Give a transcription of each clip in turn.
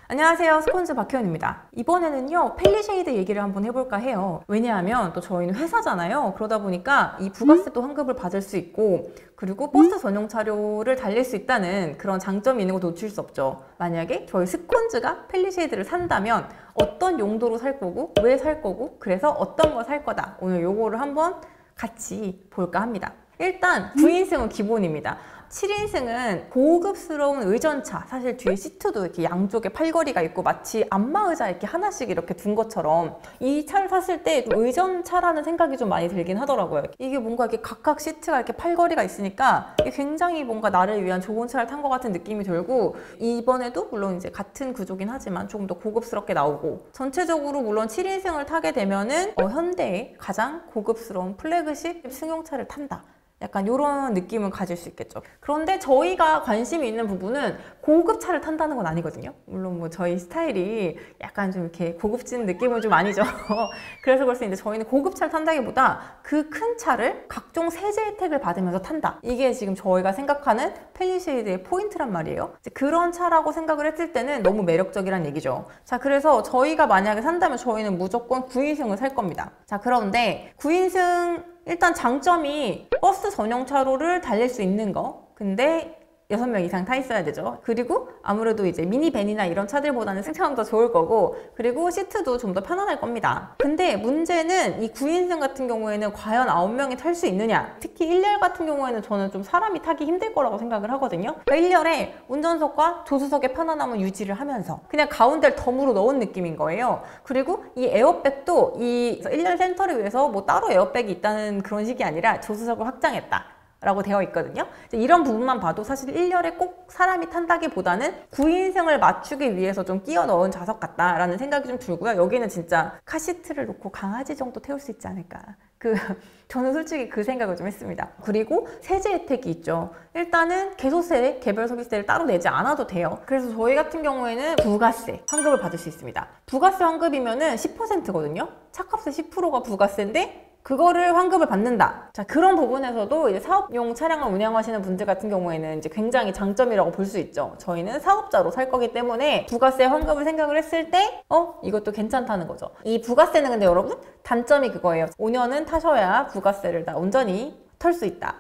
안녕하세요, 스콘즈 박혜원입니다. 이번에는요 펠리쉐이드 얘기를 한번 해볼까 해요. 왜냐하면 또 저희는 회사잖아요. 그러다 보니까 이 부가세도 환급을 받을 수 있고, 그리고 버스 전용 차로를 달릴 수 있다는 그런 장점이 있는 거 놓칠 수 없죠. 만약에 저희 스콘즈가 펠리쉐이드를 산다면 어떤 용도로 살 거고, 왜 살 거고, 그래서 어떤 거 살 거다, 오늘 요거를 한번 같이 볼까 합니다. 일단 9인승은 기본입니다. 7인승은 고급스러운 의전차, 사실 뒤에 시트도 이렇게 양쪽에 팔걸이가 있고 마치 안마의자 이렇게 하나씩 이렇게 둔 것처럼 이 차를 샀을 때 의전차라는 생각이 좀 많이 들긴 하더라고요. 이게 뭔가 이렇게 각각 시트가 이렇게 팔걸이가 있으니까 이게 굉장히 뭔가 나를 위한 좋은 차를 탄 것 같은 느낌이 들고, 이번에도 물론 이제 같은 구조긴 하지만 조금 더 고급스럽게 나오고, 전체적으로 물론 7인승을 타게 되면은 현대의 가장 고급스러운 플래그십 승용차를 탄다, 약간 이런 느낌을 가질 수 있겠죠. 그런데 저희가 관심이 있는 부분은 고급차를 탄다는 건 아니거든요. 물론 뭐 저희 스타일이 약간 좀 이렇게 고급진 느낌은 좀 아니죠. 그래서 그럴 수 있는데, 저희는 고급차를 탄다기보다 그 큰 차를 각종 세제 혜택을 받으면서 탄다, 이게 지금 저희가 생각하는 펠리쉐이드의 포인트란 말이에요. 그런 차라고 생각을 했을 때는 너무 매력적이란 얘기죠. 자, 그래서 저희가 만약에 산다면 저희는 무조건 9인승을 살 겁니다. 자, 그런데 9인승 일단 장점이 버스 전용 차로를 달릴 수 있는 거. 근데 6명 이상 타 있어야 되죠. 그리고 아무래도 이제 미니밴이나 이런 차들보다는 승차감도 좋을 거고, 그리고 시트도 좀 더 편안할 겁니다. 근데 문제는 이 9인승 같은 경우에는 과연 9명이 탈 수 있느냐. 특히 1열 같은 경우에는 저는 좀 사람이 타기 힘들 거라고 생각을 하거든요. 그러니까 1열에 운전석과 조수석의 편안함을 유지를 하면서 그냥 가운데를 덤으로 넣은 느낌인 거예요. 그리고 이 에어백도 이 1열 센터를 위해서 뭐 따로 에어백이 있다는 그런 식이 아니라 조수석을 확장했다 라고 되어 있거든요. 이런 부분만 봐도 사실 1열에 꼭 사람이 탄다기보다는 9인승을 맞추기 위해서 좀 끼워 넣은 좌석 같다라는 생각이 좀 들고요. 여기는 진짜 카시트를 놓고 강아지 정도 태울 수 있지 않을까, 저는 솔직히 그 생각을 좀 했습니다. 그리고 세제 혜택이 있죠. 일단은 개소세, 개별 소비세를 따로 내지 않아도 돼요. 그래서 저희 같은 경우에는 부가세 환급을 받을 수 있습니다. 부가세 환급이면은 10%거든요. 차값의 10%가 부가세인데 그거를 환급을 받는다. 자, 그런 부분에서도 이제 사업용 차량을 운영하시는 분들 같은 경우에는 이제 굉장히 장점이라고 볼 수 있죠. 저희는 사업자로 살 거기 때문에 부가세 환급을 생각을 했을 때 이것도 괜찮다는 거죠. 이 부가세는 근데 여러분 단점이 그거예요. 5년은 타셔야 부가세를 다 온전히 털 수 있다.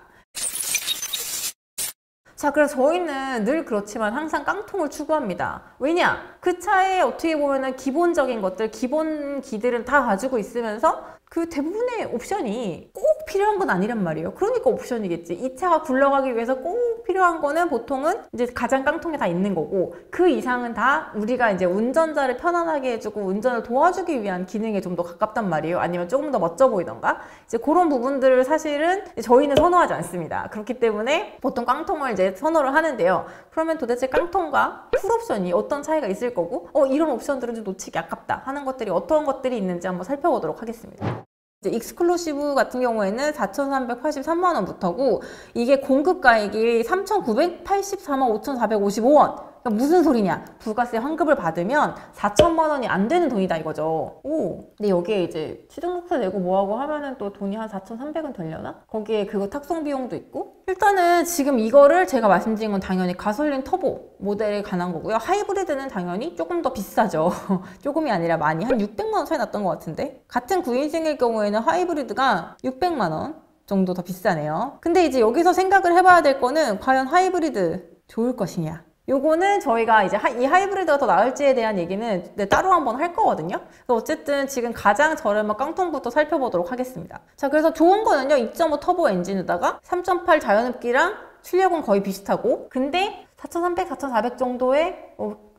자, 그래서 저희는 늘 그렇지만 항상 깡통을 추구합니다. 왜냐? 그 차에 어떻게 보면은 기본적인 것들, 기본 기들은 다 가지고 있으면서 그 대부분의 옵션이 꼭 필요한 건 아니란 말이에요. 그러니까 옵션이겠지. 이 차가 굴러가기 위해서 꼭 필요한 거는 보통은 이제 가장 깡통에 다 있는 거고, 그 이상은 다 우리가 이제 운전자를 편안하게 해주고 운전을 도와주기 위한 기능에 좀 더 가깝단 말이에요. 아니면 조금 더 멋져 보이던가, 이제 그런 부분들을 사실은 저희는 선호하지 않습니다. 그렇기 때문에 보통 깡통을 이제 선호를 하는데요. 그러면 도대체 깡통과 풀옵션이 어떤 차이가 있을 거고, 이런 옵션들은 좀 놓치기 아깝다 하는 것들이 어떤 것들이 있는지 한번 살펴보도록 하겠습니다. 이제 익스클루시브 같은 경우에는 4,383만 원부터고, 이게 공급가액이 3,984만 5,455원. 그러니까 무슨 소리냐? 부가세 환급을 받으면 4천만 원이 안 되는 돈이다 이거죠. 근데 여기에 이제 취등록세 내고 뭐하고 하면은 또 돈이 한 4,300원 되려나? 거기에 그거 탁송 비용도 있고. 일단은 지금 이거를 제가 말씀드린 건 당연히 가솔린 터보 모델에 관한 거고요. 하이브리드는 당연히 조금 더 비싸죠. 조금이 아니라 많이, 한 600만 원 차이 났던 것 같은데, 같은 9인승일 경우에는 하이브리드가 600만 원 정도 더 비싸네요. 근데 이제 여기서 생각을 해봐야 될 거는 과연 하이브리드 좋을 것이냐. 요거는 저희가 이제 이 하이브리드가 더 나을지에 대한 얘기는 따로 한번 할 거거든요. 그래서 어쨌든 지금 가장 저렴한 깡통부터 살펴보도록 하겠습니다. 자, 그래서 좋은 거는요, 2.5 터보 엔진에다가 3.8 자연흡기랑 출력은 거의 비슷하고, 근데 4,300, 4,400 정도의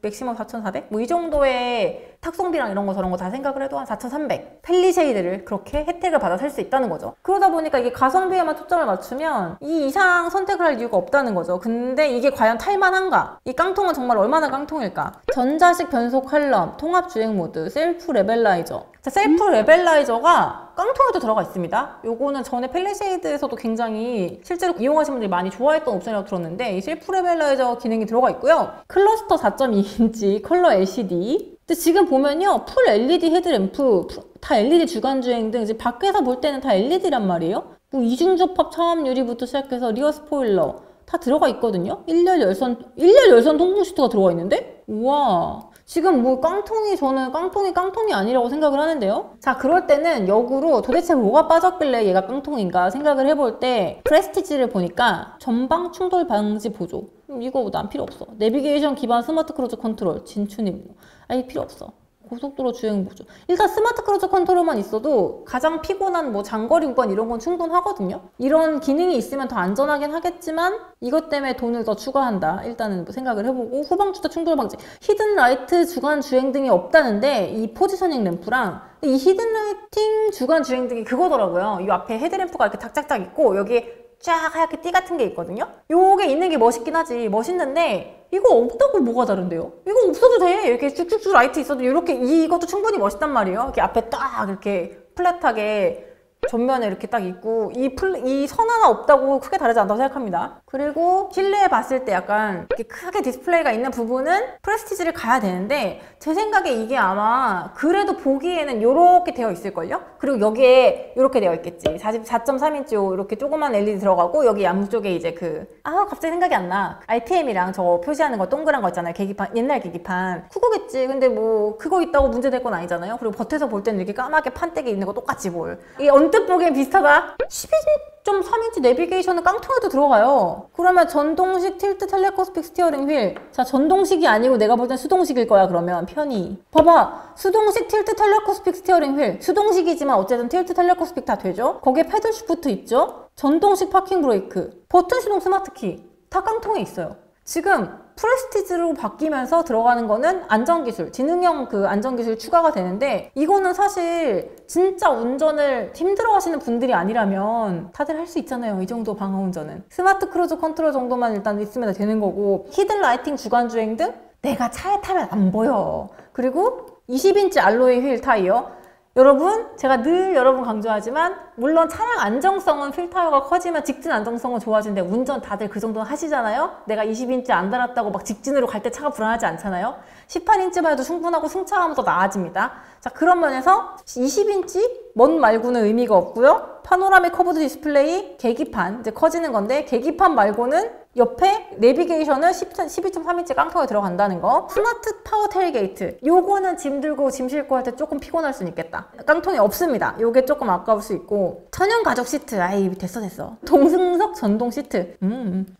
맥시멈 4,400? 뭐 이 정도의 탁송비랑 이런 거 저런 거 다 생각을 해도 한 4,300 펠리쉐이드를 그렇게 혜택을 받아 살 수 있다는 거죠. 그러다 보니까 이게 가성비에만 초점을 맞추면 이 이상 선택을 할 이유가 없다는 거죠. 근데 이게 과연 탈만한가? 이 깡통은 정말 얼마나 깡통일까? 전자식 변속 칼럼, 통합 주행 모드, 셀프 레벨라이저. 자, 셀프 레벨라이저가 깡통에도 들어가 있습니다. 요거는 전에 펠리쉐이드에서도 굉장히 실제로 이용하시는 분들이 많이 좋아했던 옵션이라고 들었는데, 이 셀프 레벨라이저 기능이 들어가 있고요. 클러스터 4.2인치 컬러 LCD. 근데 지금 보면요, 풀 LED 헤드램프, 다 LED 주간주행 등 이제 밖에서 볼 때는 다 LED란 말이에요. 뭐 이중접합 차암 유리부터 시작해서 리어 스포일러 다 들어가 있거든요. 1열 열선 통풍 시트가 들어가 있는데? 우와. 지금 뭐 저는 깡통이 아니라고 생각을 하는데요. 자, 그럴 때는 역으로 도대체 뭐가 빠졌길래 얘가 깡통인가 생각을 해볼 때 프레스티지를 보니까 전방 충돌 방지 보조. 이거 난 필요 없어. 내비게이션 기반 스마트 크루즈 컨트롤, 진춘 임무. 아니 필요 없어. 고속도로 주행 보조. 일단 스마트 크루즈 컨트롤만 있어도 가장 피곤한 뭐 장거리 구간 이런 건 충분하거든요. 이런 기능이 있으면 더 안전하긴 하겠지만 이것 때문에 돈을 더 추가한다. 일단은 뭐 생각을 해보고 후방 주차 충돌 방지. 히든 라이트 주간 주행 등이 없다는데 이 포지셔닝 램프랑 이 히든 라이팅 주간 주행 등이 그거더라고요. 이 앞에 헤드램프가 이렇게 탁탁탁 있고 여기에 쫙 하얗게 띠 같은 게 있거든요. 요게 있는 게 멋있긴 하지. 멋있는데 이거 없다고 뭐가 다른데요? 이거 없어도 돼. 이렇게 쭉쭉쭉 라이트 있어도 이렇게 이것도 충분히 멋있단 말이에요. 이렇게 앞에 딱 이렇게 플랫하게 전면에 이렇게 딱 있고 이 선 하나 없다고 크게 다르지 않다고 생각합니다. 그리고 실내에 봤을 때 약간 이렇게 크게 디스플레이가 있는 부분은 프레스티지를 가야 되는데 제 생각에 이게 아마 그래도 보기에는 이렇게 되어 있을걸요? 그리고 여기에 이렇게 되어 있겠지. 4.3인치 이렇게 조그만 LED 들어가고 여기 양쪽에 이제 갑자기 생각이 안 나. RTM이랑 저 표시하는 거 동그란 거 있잖아요. 계기판, 옛날 계기판. 그거겠지. 근데 뭐 그거 있다고 문제될 건 아니잖아요. 그리고 겉에서 볼 때는 이렇게 까맣게 판때기 있는 거 똑같이 뭘. 이게 언뜻 보기엔 비슷하다. 12.3인치 내비게이션은 깡통에도 들어가요. 그러면 전동식 틸트 텔레코스픽 스티어링 휠. 자, 전동식이 아니고 내가 볼 땐 수동식일 거야. 그러면 편히. 봐봐. 수동식 틸트 텔레코스픽 스티어링 휠. 수동식이지만 어쨌든 틸트 텔레코스픽 다 되죠. 거기에 패들 시프트 있죠. 전동식 파킹 브레이크. 버튼 시동 스마트키. 다 깡통에 있어요. 지금 프레스티지로 바뀌면서 들어가는 거는 안전기술, 지능형 안전기술 추가가 되는데 이거는 사실 진짜 운전을 힘들어 하시는 분들이 아니라면 다들 할 수 있잖아요. 이 정도 방어 운전은. 스마트 크루즈 컨트롤 정도만 일단 있으면 되는 거고 히든 라이팅 주간 주행 등 내가 차에 타면 안 보여. 그리고 20인치 알로이 휠 타이어. 여러분, 제가 늘 여러분 강조하지만 물론 차량 안정성은 휠 타이어가 커지면 직진 안정성은 좋아지는데 운전 다들 그 정도는 하시잖아요? 내가 20인치 안 달았다고 막 직진으로 갈 때 차가 불안하지 않잖아요? 18인치만 해도 충분하고 승차감은 더 나아집니다. 자, 그런 면에서 20인치? 먼 말고는 의미가 없고요. 파노라믹 커브드 디스플레이, 계기판 이제 커지는 건데 계기판 말고는 옆에 내비게이션은 12.3인치 깡통에 들어간다는 거. 스마트 파워 테일게이트. 요거는 짐 들고 짐 싣고 할 때 조금 피곤할 수는 있겠다. 깡통이 없습니다. 요게 조금 아까울 수 있고. 천연 가죽 시트. 아이 됐어. 동승석 전동 시트.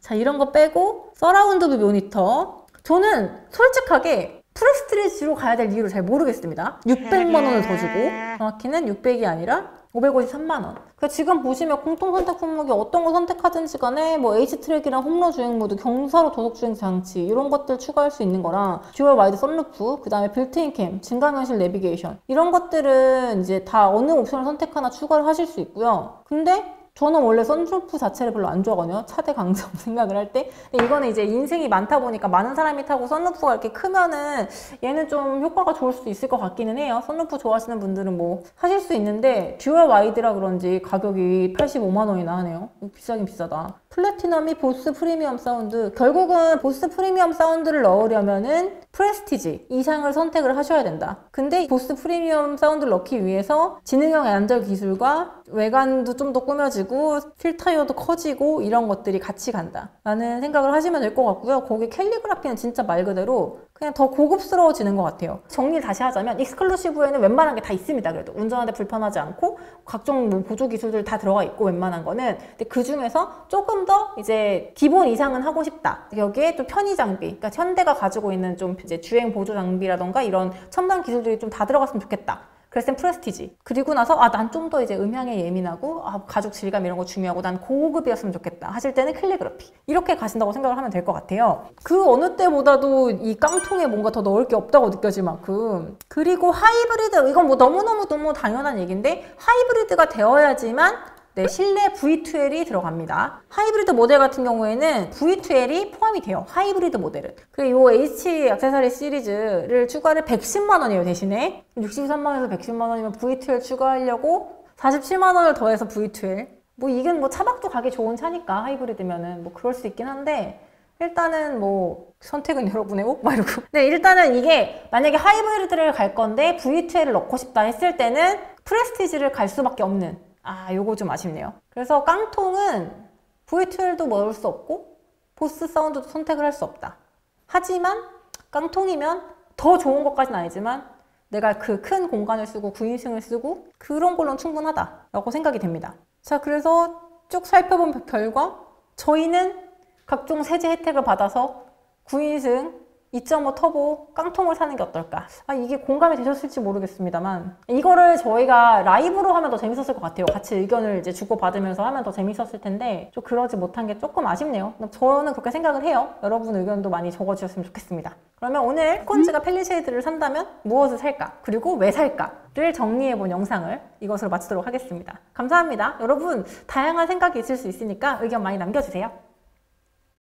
자, 이런 거 빼고 서라운드 뷰 모니터. 저는 솔직하게 프레스티지로 가야 될 이유를 잘 모르겠습니다. 600만 원을 더 주고 정확히는 600이 아니라 553만 원. 지금 보시면 공통 선택 품목이 어떤 거 선택하든지 간에 뭐 H트랙이랑 홈런 주행 모드, 경사로 도속 주행 장치 이런 것들 추가할 수 있는 거랑 듀얼 와이드 선루프, 그 다음에 빌트인 캠, 증강현실 내비게이션 이런 것들은 이제 다 어느 옵션을 선택하나 추가를 하실 수 있고요. 근데 저는 원래 선루프 자체를 별로 안 좋아하거든요. 차대 강점 생각을 할 때. 근데 이거는 이제 인생이 많다 보니까 많은 사람이 타고 선루프가 이렇게 크면은 얘는 좀 효과가 좋을 수도 있을 것 같기는 해요. 선루프 좋아하시는 분들은 뭐 하실 수 있는데 듀얼 와이드라 그런지 가격이 85만 원이나 하네요. 비싸긴 비싸다. 플래티넘이 보스 프리미엄 사운드. 결국은 보스 프리미엄 사운드를 넣으려면은 프레스티지 이상을 선택을 하셔야 된다. 근데 보스 프리미엄 사운드를 넣기 위해서 지능형 안전 기술과 외관도 좀 더 꾸며지고 휠 타이어도 커지고 이런 것들이 같이 간다 라는 생각을 하시면 될 것 같고요. 거기 캘리그라피는 진짜 말 그대로 그냥 더 고급스러워지는 것 같아요. 정리를 다시 하자면 익스클루시브에는 웬만한 게 다 있습니다. 그래도 운전하는데 불편하지 않고 각종 뭐 보조 기술들 다 들어가 있고 웬만한 거는. 근데 그 중에서 조금 더 이제 기본 이상은 하고 싶다. 여기에 또 편의 장비, 그러니까 현대가 가지고 있는 좀 이제 주행 보조 장비라던가 이런 첨단 기술들이 좀 다 들어갔으면 좋겠다. 그래서 프레스티지. 그리고 나서 난 좀 더 이제 음향에 예민하고 가죽 질감 이런 거 중요하고 난 고급이었으면 좋겠다 하실 때는 캘리그라피. 이렇게 가신다고 생각을 하면 될 것 같아요. 그 어느 때보다도 이 깡통에 뭔가 더 넣을 게 없다고 느껴질 만큼. 그리고 하이브리드. 이건 뭐 너무너무 당연한 얘기인데 하이브리드가 되어야지만 실내 V2L이 들어갑니다. 하이브리드 모델 같은 경우에는 V2L이 포함이 돼요. 하이브리드 모델은. 그리고 이 H 액세서리 시리즈를 추가를 110만 원이에요, 대신에. 63만 원에서 110만 원이면 V2L 추가하려고 47만 원을 더해서 V2L. 뭐 이건 뭐 차박도 가기 좋은 차니까 하이브리드면은 뭐 그럴 수 있긴 한데 일단은 뭐 선택은 여러분의 목? 막 이러고. 근데 일단은 이게 만약에 하이브리드를 갈 건데 V2L을 넣고 싶다 했을 때는 프레스티지를 갈 수밖에 없는. 요거 좀 아쉽네요. 그래서 깡통은 V2L도 넣을 수 없고 보스 사운드도 선택을 할 수 없다. 하지만 깡통이면 더 좋은 것까지는 아니지만 내가 그 큰 공간을 쓰고 9인승을 쓰고 그런 걸로는 충분하다라고 생각이 됩니다. 자, 그래서 쭉 살펴본 결과 저희는 각종 세제 혜택을 받아서 9인승 2.5 터보 깡통을 사는 게 어떨까? 이게 공감이 되셨을지 모르겠습니다만 이거를 저희가 라이브로 하면 더 재밌었을 것 같아요. 같이 의견을 이제 주고받으면서 하면 더 재밌었을 텐데 좀 그러지 못한 게 조금 아쉽네요. 저는 그렇게 생각을 해요. 여러분 의견도 많이 적어주셨으면 좋겠습니다. 그러면 오늘 스콘지가 펠리쉐이드를 산다면 무엇을 살까? 그리고 왜 살까?를 정리해본 영상을 이것으로 마치도록 하겠습니다. 감사합니다. 여러분 다양한 생각이 있을 수 있으니까 의견 많이 남겨주세요.